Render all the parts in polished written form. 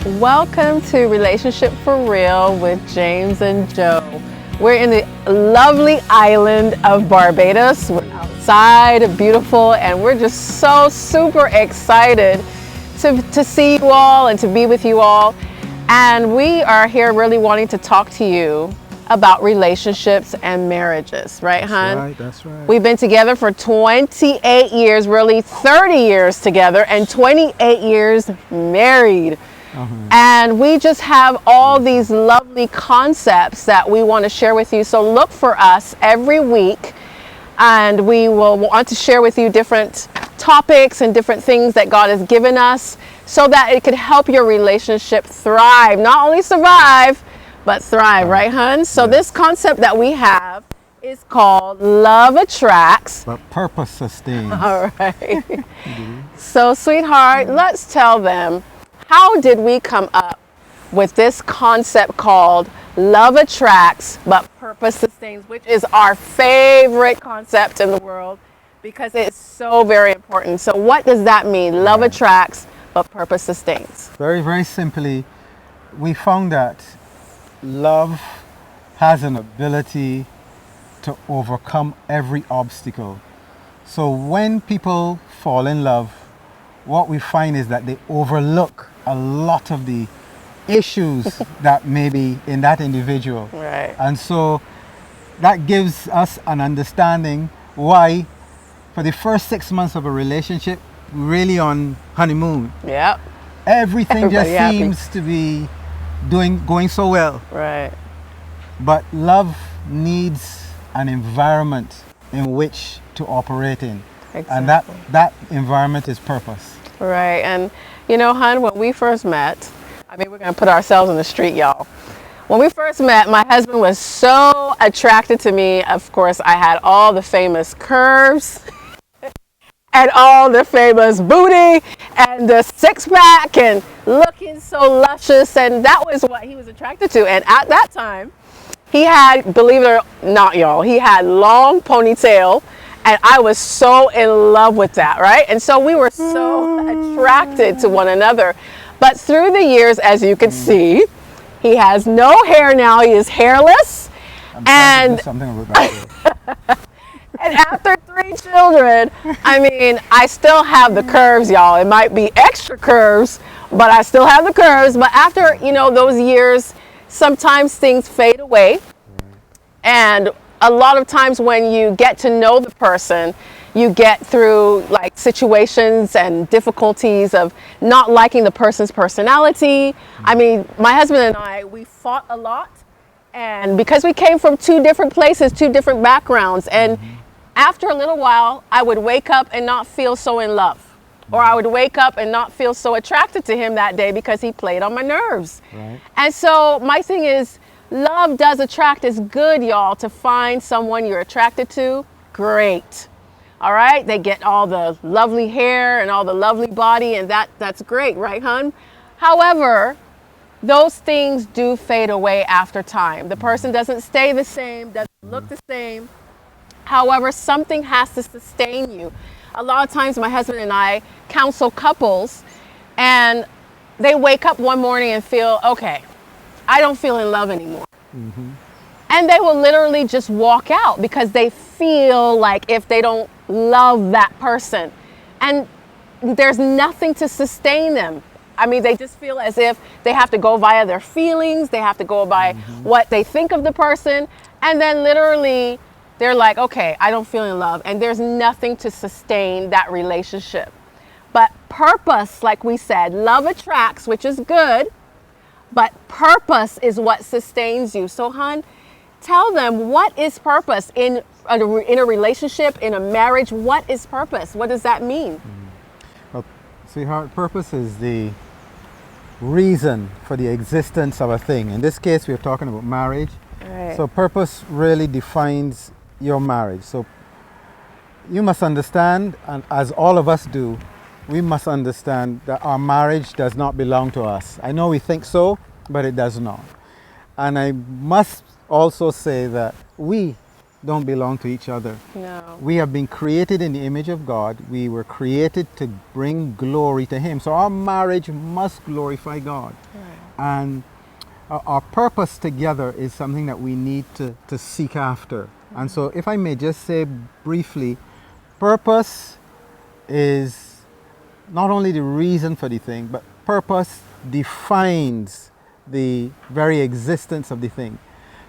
Welcome to Relationship for Real with James and Joe. We're in the lovely island of Barbados. We're outside, beautiful, and we're just so super excited to see you all and to be with you all. And we are here really wanting to talk to you about relationships and marriages, right, hon? That's right. We've been together for 28 years, really 30 years together, and 28 years married. And we just have all these lovely concepts that we want to share with you. So look for us every week, and we will want to share with you different topics and different things that God has given us so that it could help your relationship thrive. Not only survive, but thrive, right, hun? So this concept that we have is called Love Attracts. But purpose sustains. All right. So, sweetheart, let's tell them, how did we come up with this concept called Love Attracts, but Purpose Sustains, which is our favorite concept in the world because it's so very important. So what does that mean? Love attracts, but purpose sustains. Very, very simply, we found that love has an ability to overcome every obstacle. So when people fall in love, what we find is that they overlook a lot of the issues that may be in that individual. Right. And so that gives us an understanding why for the first 6 months of a relationship, really on honeymoon, Yep. everything just Everybody happy. seems to be going so well. Right. But love needs an environment in which to operate in. And that environment is purpose. Right. And you know, hon, when we first met, I mean, we're going to put ourselves in the street, y'all. When we first met, my husband was so attracted to me. Of course, I had all the famous curves and all the famous booty and the six pack and looking so luscious. And that was what he was attracted to. And at that time, he had, believe it or not, y'all, he had long ponytail. And I was so in love with that, right? And so we were so attracted to one another. But through the years, as you can see, he has no hair now. He is hairless. I'm trying to do something about that. And after 3 children, I mean, I still have the curves, y'all. It might be extra curves, but I still have the curves. But after, you know, those years, sometimes things fade away. And a lot of times when you get to know the person, you get through like situations and difficulties of not liking the person's personality. I mean, my husband and I, we fought a lot, and because we came from 2 different places, 2 different backgrounds, and after a little while, I would wake up and not feel so in love. Or I would wake up and not feel so attracted to him that day because he played on my nerves. Right. And so my thing is, love does attract. It's good, y'all, to find someone you're attracted to. Great. All right? They get all the lovely hair and all the lovely body, and that's great, right, hon? However, those things do fade away after time. The person doesn't stay the same, doesn't look the same. However, something has to sustain you. A lot of times my husband and I counsel couples, and they wake up one morning and feel, okay, I don't feel in love anymore. And they will literally just walk out because they feel like if they don't love that person, and there's nothing to sustain them. I mean, they just feel as if they have to go via their feelings, they have to go by what they think of the person, and then literally they're like, okay, I don't feel in love, and there's nothing to sustain that relationship. But purpose, like we said, love attracts, which is good. But purpose is what sustains you. So, hon, tell them, what is purpose in a relationship, in a marriage? What is purpose? What does that mean? Well, sweetheart, purpose is the reason for the existence of a thing. In this case, we're talking about marriage. Right. So purpose really defines your marriage. So you must understand, and as all of us do, we must understand that our marriage does not belong to us. I know we think so, but it does not. And I must also say that we don't belong to each other. No. We have been created in the image of God. We were created to bring glory to Him. So our marriage must glorify God. Right. And our purpose together is something that we need to seek after. And so if I may just say briefly, purpose is not only the reason for the thing, but purpose defines the very existence of the thing.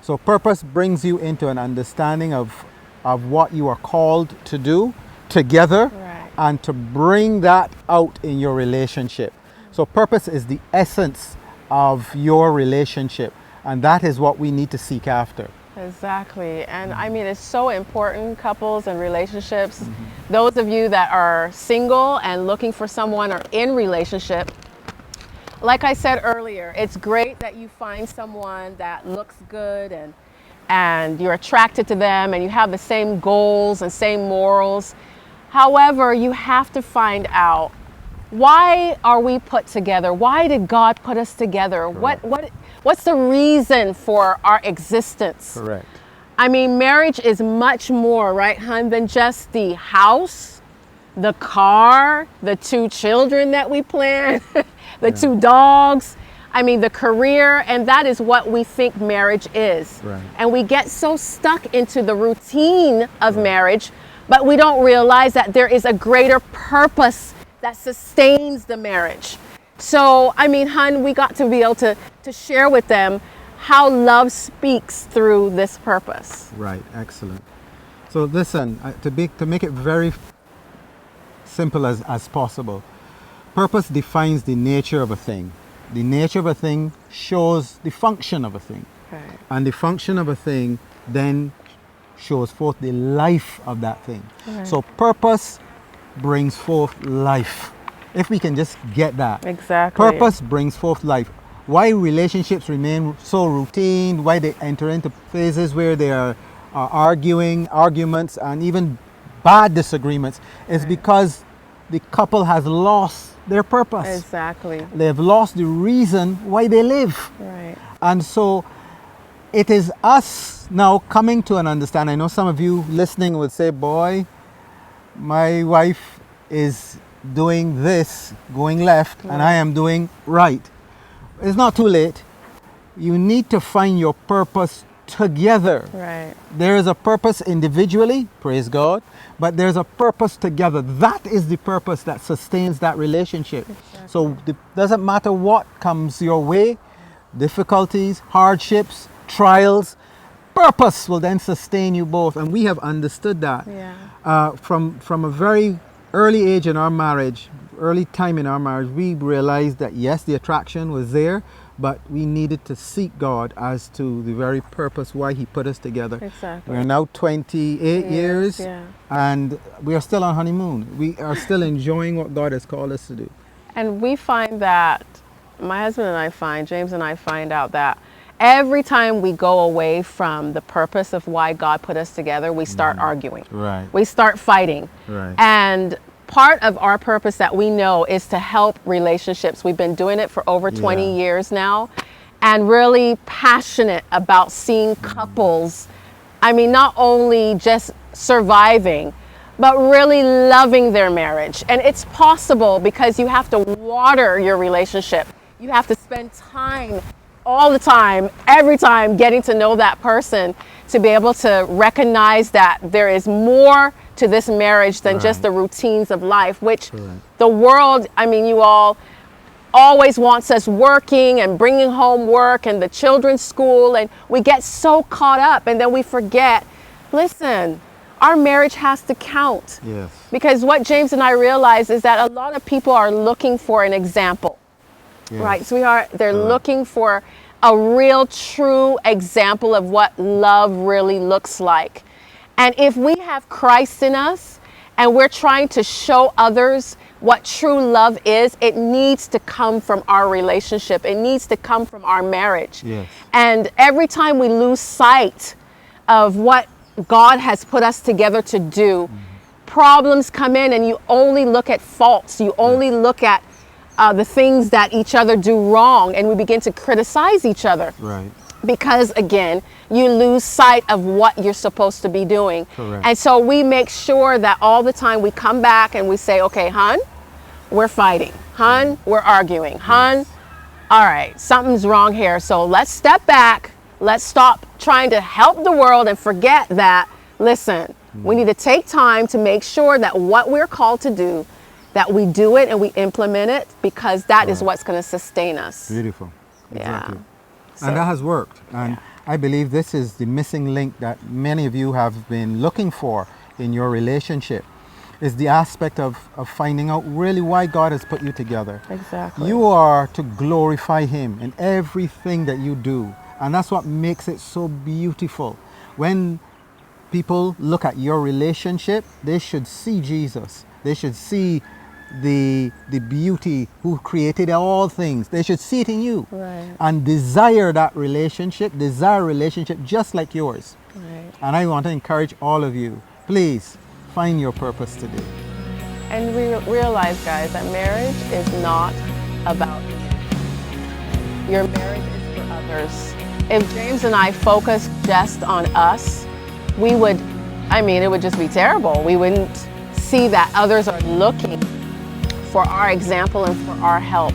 So purpose brings you into an understanding of what you are called to do together, Right. and to bring that out in your relationship. So purpose is the essence of your relationship, and that is what we need to seek after. Exactly. And I mean, it's so important, couples and relationships. Those of you that are single and looking for someone or in relationship, like I said earlier, it's great that you find someone that looks good and you're attracted to them and you have the same goals and same morals. However, you have to find out, why are we put together? Why did God put us together? What's the reason for our existence? Correct. I mean, marriage is much more, right, hun, than just the house, the car, the 2 children that we plan, the 2 dogs. I mean, the career, and that is what we think marriage is. Right. And we get so stuck into the routine of marriage, but we don't realize that there is a greater purpose that sustains the marriage. So, I mean, hun, we got to be able to share with them how love speaks through this purpose. Right, excellent. So listen, to make it very simple as possible, purpose defines the nature of a thing. The nature of a thing shows the function of a thing. Right. And the function of a thing then shows forth the life of that thing. Right. So purpose brings forth life. If we can just get that. Exactly. Purpose brings forth life. Why relationships remain so routine, why they enter into phases where they are arguments and even bad disagreements, is because the couple has lost their purpose. Exactly. They've lost the reason why they live. Right. And so it is us now coming to an understanding. I know some of you listening would say, boy, my wife is doing this, going left, and I am doing right. It's not too late. You need to find your purpose together. Right. There is a purpose individually, praise God, but there's a purpose together. That is the purpose that sustains that relationship. Exactly. So it doesn't matter what comes your way, difficulties, hardships, trials, purpose will then sustain you both. And we have understood that from a very early age in our marriage, early time in our marriage. We realized that yes, the attraction was there, but we needed to seek God as to the very purpose why He put us together. Exactly. We're now 28 years, Yeah. and we are still on honeymoon. We are still enjoying what God has called us to do. And we find that, my husband and I find, James and I find out that every time we go away from the purpose of why God put us together, we start arguing. Right. We start fighting. Right. And part of our purpose that we know is to help relationships. We've been doing it for over 20 years now, and really passionate about seeing couples, I mean, not only just surviving, but really loving their marriage. And it's possible because you have to water your relationship. You have to spend time, all the time, every time, getting to know that person to be able to recognize that there is more to this marriage than just the routines of life, which the world, I mean, you all always wants us working and bringing home work and the children's school, and we get so caught up, and then we forget, listen, our marriage has to count. Yes. Because what James and I realize is that a lot of people are looking for an example. Yes. Right, sweetheart? They're looking for a real, true example of what love really looks like. And if we have Christ in us and we're trying to show others what true love is, it needs to come from our relationship. It needs to come from our marriage. Yes. And every time we lose sight of what God has put us together to do, problems come in and you only look at faults. You only look at the things that each other do wrong, and we begin to criticize each other. Right. because again, you lose sight of what you're supposed to be doing. Correct. And so we make sure that all the time we come back and we say, okay, hon, we're fighting. Hon, we're arguing. Hon, all right, something's wrong here. So let's step back. Let's stop trying to help the world and forget that, listen, we need to take time to make sure that what we're called to do, that we do it and we implement it, because that is Correct. what's going to sustain us. Beautiful. Yeah. Exactly. So- And that has worked. And I believe this is the missing link that many of you have been looking for in your relationship, is the aspect of finding out really why God has put you together. Exactly. You are to glorify Him in everything that you do. And that's what makes it so beautiful. When people look at your relationship, they should see Jesus. They should see the beauty who created all things. They should see it in you. Right. And desire that relationship, desire a relationship just like yours. Right. And I want to encourage all of you, please find your purpose today. And we realize, guys, that marriage is not about you. Your marriage is for others. If James and I focused just on us, it would just be terrible. We wouldn't see that others are looking for our example and for our help.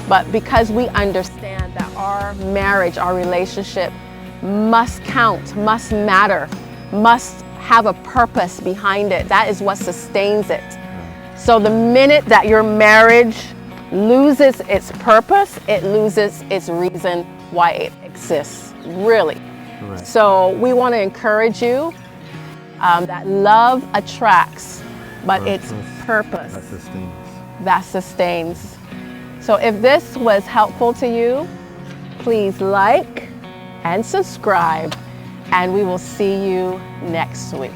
But because we understand that our marriage, our relationship must count, must matter, must have a purpose behind it, that is what sustains it. So the minute that your marriage loses its purpose, it loses its reason why it exists, really. Correct. So we want to encourage you that love attracts, but it's purpose That sustains. that sustains. So if this was helpful to you, please like and subscribe, and we will see you next week.